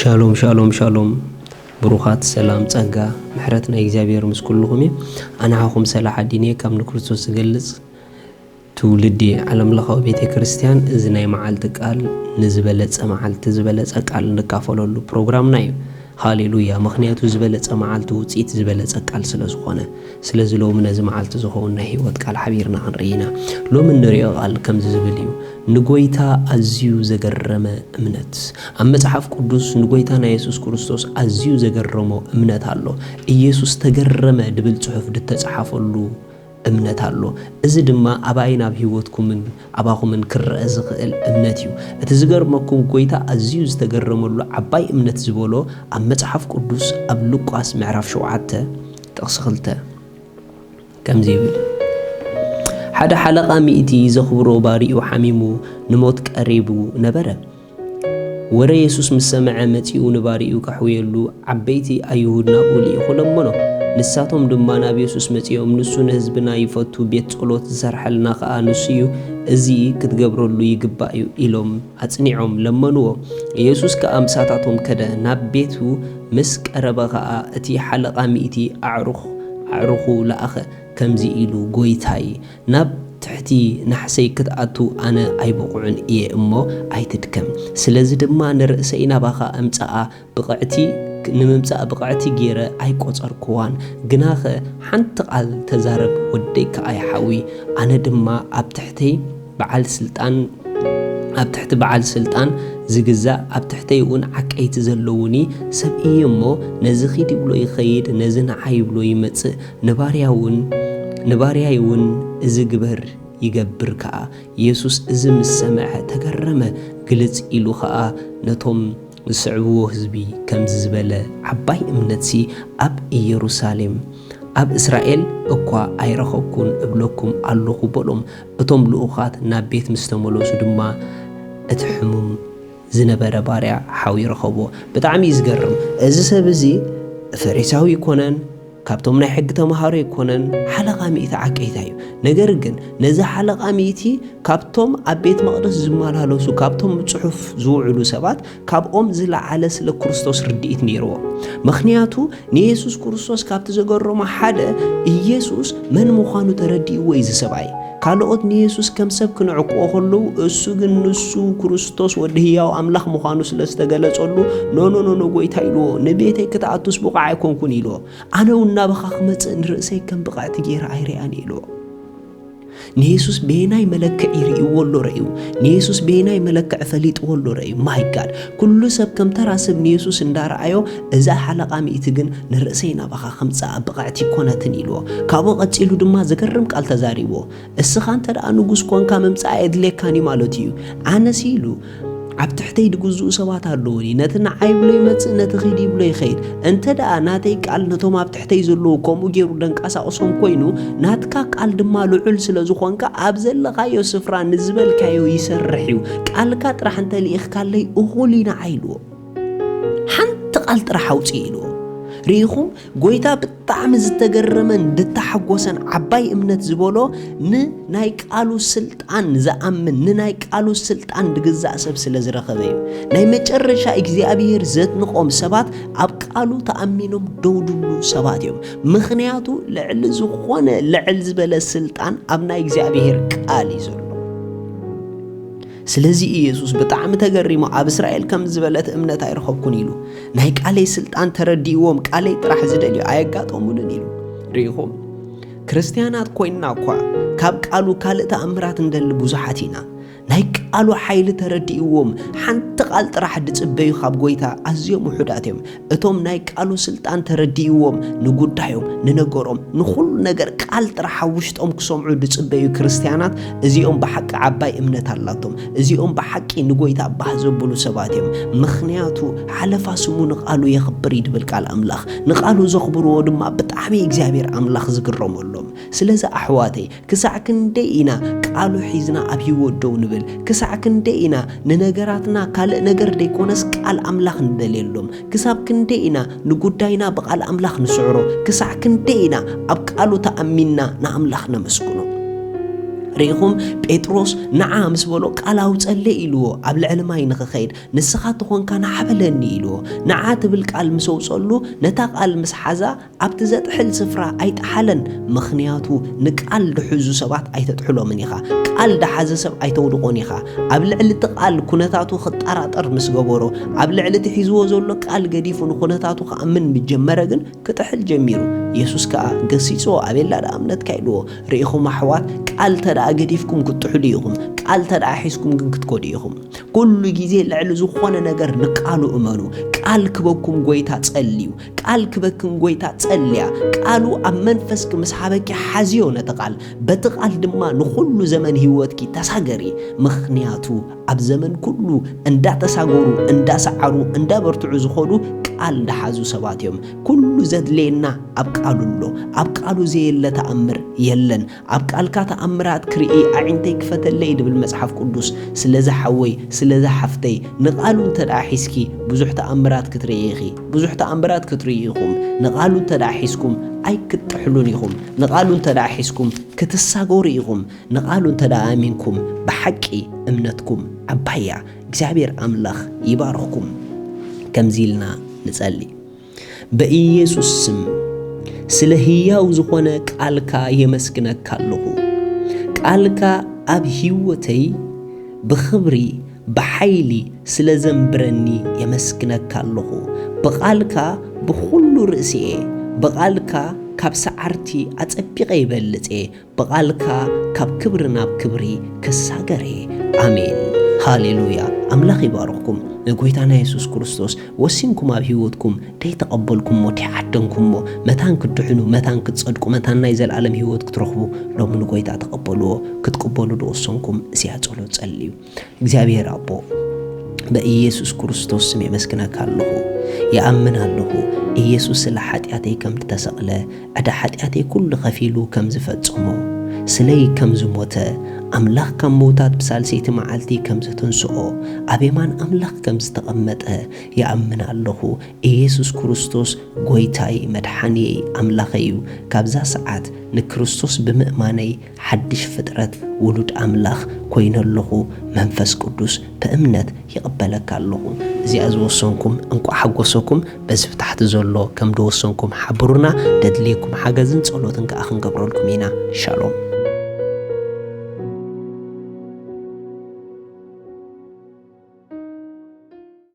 ሻሎም ሻሎም ሻሎም ብሩኻት ሰላም ጸጋ ምሕረት ናይ እግዚአብሔር ምስ ኩልኹም ኣናኹም ሰላሕ ዲኔ ካብ ንክርስቶስ ዝገልጽ ትውልዲ ዓለም ለኻዊ ቤተ ክርስቲያን እዚ ናይ መዓልቲ ቃል ንዝበለጸ መዓልቲ ዝበለጸ ቃል ንካፈለሉ ፕሮግራምና እዩ። ሃሌሉያ። ምክንያቱ ዝበለጸ መዓልቲ ውጽኢት ዝበለጸ ቃል ስለ ዝኾነ ስለዚ ሎሚ ነዚ መዓልቲ ዝኾውን ናይ ህይወት ቃል ሓቢርና ክንርኢና ሎሚ ንሪኦ ቃል ከም ዝብል እዩ ንጎይታ ኣዝዩ ዘገረመ እምነት። ኣብ መጽሓፍ ቅዱስ ንጎይታ ናይ ኢየሱስ ክርስቶስ ኣዝዩ ዘገረሞ እምነት ኣሎ። ኢየሱስ ተገረመ ድብል ጽሑፍ ድተጻሓፈሉ እምነት ኣሎ። እዚ ድማ ኣባይን ኣብ ህይወትኩምን ኣባኹምን ክርአ ዝኽእል እምነት እዩ። እቲ ዝገርመኩም ጎይታ ኣዝዩ ዝተገረመሉ ዓባይ እምነት ዝበሎ ኣብ መጽሓፍ ቅዱስ ኣብ ሉቃስ ምዕራፍ 7 ጥቕሲ 2 ከምዚ ይብል ሓደ ሓለቓ ሚእቲ ዘኽብሮ ባሪኡ ሓሚሙ ንሞት ቀሪቡ ነበረ። ወረ ኢየሱስ ምስ ሰምዐ መጺኡ ንባሪኡ ከሕውየሉ ዓበይቲ ኣይሁድ ናብኡ ልኢኹ ለመኖ። ንሳቶም ድማ ናብ ኢየሱስ መጺኦም ንሱ ንህዝብና ይፈቱ ቤት ጸሎት ዝሰርሐልና ከዓ ንሱ እዩ እዚ ክትገብረሉ ይግባእ እዩ ኢሎም ኣጽኒዖም ለመንዎ። ኢየሱስ ከዓ ምሳታቶም ከደ ናብ ቤቱ ምስ ቀረበ ከዓ እቲ ሓለቓ ሚእቲ ኣዕሩኹ ለኣኸ ከምዚ ኢሉ ጎይታይ ናብ ትሕቲ ናሕሰይ ክትኣቱ ኣነ ኣይበቑዕን እየ እሞ ኣይትድከም። ስለዚ ድማ ንርእሰይ ናባኻ እምጻኣ ብቕዕቲ ንምምጻእ ብቕዕቲ ገይረ ኣይቆጸርክዋን ግናኸ ሓንቲ ቃል ተዛረብ ወደይ ከዓ ይሓዊ ኣነ ድማ ኣብ ትሕቲ በዓል ስልጣን ዝግዛእ ኣብ ትሕተይ እውን ዓቀይቲ ዘለውኒ ሰብ እየ እሞ ነዚ ኺድ ይብሎ ይኸይድ ነዚ ንዓይ ይብሎ ይመጽእ ንባርያይ እውን እዚ ግበር ይገብር ከዓ። ኢየሱስ እዚ ምስ ሰምዐ ተገረመ። ግልጽ ኢሉ ከዓ ነቶም ዝስዕብዎ ህዝቢ ከምዚ ዝበለ ዓባይ እምነትሲ ኣብ ኢየሩሳሌም ኣብ እስራኤል እኳ ኣይረኸብኩን እብለኩም ኣለኹ በሎም። እቶም ልኡኻት ናብ ቤት ምስ ተመለሱ ድማ እቲ ሕሙም ዝነበረ ባርያ ሓዊ ረኸቦ። ብጣዕሚ ዝገርም እዚ ሰብ እዚ ፈሪሳዊ ይኮነን ካብቶም ናይ ሕጊ ተምሃሮ ይኮነን ሓለቓ ሚእቲ ዓቀይታ እዩ። ነገር ግን ነዚ ሓለቓ ሚእቲ ካብቶም ኣብ ቤት መቕደስ ዝመላለሱ ካብቶም ጽሑፍ ዝውዕሉ ሰባት ካብኦም ዝለዓለ ስለ ክርስቶስ ርድኢት ነይርዎ። ምክንያቱ ንኢየሱስ ክርስቶስ ካብቲ ዘገረሞ ሓደ ኢየሱስ መን ምዃኑ ተረዲእዎ እዩ ዝሰብኣይ። ካልኦት ንኢየሱስ ከም ሰብ ክንዕቅዎ ከለዉ እሱ ግን ንሱ ክርስቶስ ወዲ ህያው ኣምላኽ ምዃኑ ስለ ዝተገለጸሉ ኖ ጎይታ ኢልዎ ንቤተይ ክትኣቱስ ብቑዕ ኣይኮንኩን ኢልዎ። ኣነ እውን ናባኻ ክመጽእ ንርእሰይ ከም ብቕዕቲ ገይረ ኣይርአያን ኢልዎ። ንኢየሱስ ቤናይ መለክዕ ይርእይዎ ኣሎ ረእዩ። ንኢየሱስ ቤናይ መለክዕ ፈሊጥዎ ኣሎ ረእዩ። ማይ ጋድ ኩሉ ሰብ ከም ተራ ሰብ ንኢየሱስ እንዳረኣዮ እዛ ሓለቓ ሚእቲ ግን ንርእሰይ ናባኻ ከምጻእ ብቕዕቲ ኮነትን ኢልዎ። ካብኡ ቐጺሉ ድማ ዘገርም ቃል ተዛሪቦ እስኻ እንተ ደኣ ንጉስ ኮንካ ምምጻእ የድልየካኒ ማለት እዩ። ኣነሲ ኢሉ ኣብ ትሕተይ ድግዝኡ ሰባት ኣለውኒ ነቲ ንዓይ ብሎ ይመጽእ ነቲ ኺድ ይብሎ ይኸይድ። እንተ ደኣ ናተይ ቃል ነቶም ኣብ ትሕተይ ዘለዉ ከምኡ ገይሩ ደንቃሳቕሶም ኮይኑ ናትካ ቃል ድማ ልዑል ስለ ዝኾንካ ኣብ ዘለኻዮ ስፍራ ንዝበልካዮ ይሰርሕ እዩ። ቃልካ ጥራሕ እንተ ልኢኽካለይ እኹል ንዓይ ኢልዎ። ሓንቲ ቃል ጥራሕ ኣውፅእ ኢልዎ። ርኢኹም ጎይታ ብጣዕሚ ዝተገረመን ድተሓጎሰን ዓባይ እምነት ዝበሎ ንናይ ቃሉ ስልጣን ዝኣምን ንናይ ቃሉ ስልጣን ድግዛእ ሰብ ስለ ዝረኸበ እዩ። ናይ መጨረሻ እግዚኣብሔር ዘትንቖም ሰባት ኣብ ቃሉ ተኣሚኖም ደውድሉ ሰባት እዮም። ምክንያቱ ልዕል ዝበለ ስልጣን ኣብ ናይ እግዚኣብሔር ቃል እዩ ዘሎ። ስለዚ ኢየሱስ ብጣዕሚ ተገሪሙ ኣብ እስራኤል ከም ዝበለት እምነት ኣይረኸብኩን ኢሉ ናይ ቃለይ ስልጣን ተረዲእዎም ቃለይ ጥራሕ ዝደልዩ ኣየጋጠሙንን ኢሉ። ርኢኹም ክርስቲያናት ኮይንና እኳ ካብ ቃሉ ካልእ ተኣምራት እንደሊ ብዙሓት ኢና። ናይ ቃሉ ሓይሊ ተረዲእዎም ሓንቲ ቃል ጥራሕ ድጽበዩ ካብ ጎይታ ኣዝዮም ውሑዳት እዮም። እቶም ናይ ቃሉ ስልጣን ተረዲእዎም ንጉዳዮም ንነገሮም ንኹሉ ነገር ቃል ጥራሕ ውሽጦም ክሰምዑ ድጽበዩ ክርስቲያናት እዚኦም ብሓቂ ዓባይ እምነት ኣላቶም። እዚኦም ብሓቂ ንጎይታ ባህ ዘብሉ ሰባት እዮም። ምክንያቱ ሓለፋ ስሙ ንቃሉ የኽብር ይድብል ቃል ኣምላኽ። ንቃሉ ዘኽብርዎ ድማ ብጣዕሚ እግዚኣብሔር ኣምላኽ ዝግረመሎም። ስለዚ ኣሕዋተይ ክሳዕ ክንደይ ኢና ቃሉ ሒዝና ኣብ ህይወት ደው ንብል? ክሳዕ ክንደይ ኢና ንነገራትና ካልእ ነገር ደይኮነስ ቃል ኣምላኽ ንደልየሎም? ክሳብ ክንደይ ኢና ንጉዳይና ብቃል ኣምላኽ ንስዕሮ? ክሳዕ ክንደይ ኢና ኣብ ቃሉ ተኣሚንና ንኣምላኽ ነመስግኖ? ريخم بطرس نعم سبلو قالاو صلي إلو أبل علماي نخخيد نسخات تخون كان حبلني إلو نعات بالقال مسو صلو نتا قال مسحزا أبتزت حل سفرة أيت حلن مخنياتو نقال دحزو سبات أيت تحلو منيخا قال دحز سب أيت ودقونيخا أبل عل تقال كنتاتو خطرات أرمس جبرو أبل عل تحزو زلو قال قديف ونخنتاتو خأمن بجمرجن كتحل جميرو يسوس كا قصيصو أبل لا أمنت كيلو ريخو محوات قال ترى قديفكم كتحليهم قال ترى حسكم كتكوديهم كل جزء لعل زخونا نجر نقالو أمانو قال كبكم قويتات صليو قال كبكم قويتات صليا قالوا أمن فسك مسحابك حزيو نتقال بتقال دما نخلو زمن هيوتك تساقري مخنياتو أب زمن كله اندا تساقرو اندا سعرو اندا برتعو زخولو قال دحازو سباتيوم كل زد لينا أبقالو اللو أبقالو زي اللي تأمر يلن أبقال كاتأمرات كرئي أعنتي كفت الليل بالمسحف قدوس سلزا حوي سلزا حفتي نقالو انت راحيسكي بزوح تأمرات كتريخي بزوح تأمرات كتريخم نقالو انت راحيسكم أي كتحلونيهم نقالو انت راحيسكم كتساقوريهم نقالو انت دامينكم بحكي امنتكم عبايا እግዚአብሔር አምላኽ ይባርክኩም ከምዚልና ንጸልይ በኢየሱስ ስም ስለ ሕያው ዝኾነ ቃልካ የመስግነካ ኣለኹ ቃልካ ኣብ ህይወተይ ብኽብሪ ብሓይሊ ስለ ዘንብረኒ የመስግነካ ኣለኹ በቃልካ ብኹሉ ርእስየ በቃልካ ካብ ሰዓርቲ ኣጸቢቐ ይበልጽ በቃልካ ካብ ክብሪ ናብ ክብሪ ክሳገረ አሜን ሃሌሉያ አምላኽ ይባርክኩም ጎይታና ኢየሱስ ክርስቶስ ወሲንኩም ኣብ ህይወትኩም ተይተቀበልኩም ሞት ያደንኩም መታን ክድሕኑ መታን ክጸድቁ መታን ናይ ዘላለም ህይወት ክትረኽቡ ሎምን ጎይታ ተቀበልዎ ክትቀበሉ ደወሰንኩም እዚያ ጸሎት ጸልዩ እግዚአብሔር አቦ በኢየሱስ ክርስቶስ ስም የመስክነካለሁ ያአምናለሁ ኢየሱስ ለኃጢአቴ ከም ተሰቅለ አዳ ኃጢአቴ ኩሉ ከፊሉ ከም ዝፈጽሞ ስለይ ከም ዝሞተ አምላኽ ከም ሞታት ብሳልሰይቲ መዓልቲ ከም ዝተንስኦ አቤማን አምላኽ ከም ዝተቀመጠ ያአምናለሁ ኢየሱስ ክርስቶስ ጎይታይ መድኃኒይ አምላኸዩ ካብዛ ሰዓት ንክርስቶስ ብምእማነይ ሓድሽ ፍጥረት ውሉድ አምላኽ ኮይነለሁ መንፈስ ቅዱስ በእምነት ይቀበለካለሁ እዚያ ዝወሰንኩም እንቋ ሓጎሰኩም በዚህ ታሕቲ ዘሎ ከም ደወሰንኩም ሓብሩና ደድልየኩም ሓገዝን ጸሎትን ከአኽን ገብረልኩም ኢና ሻሎም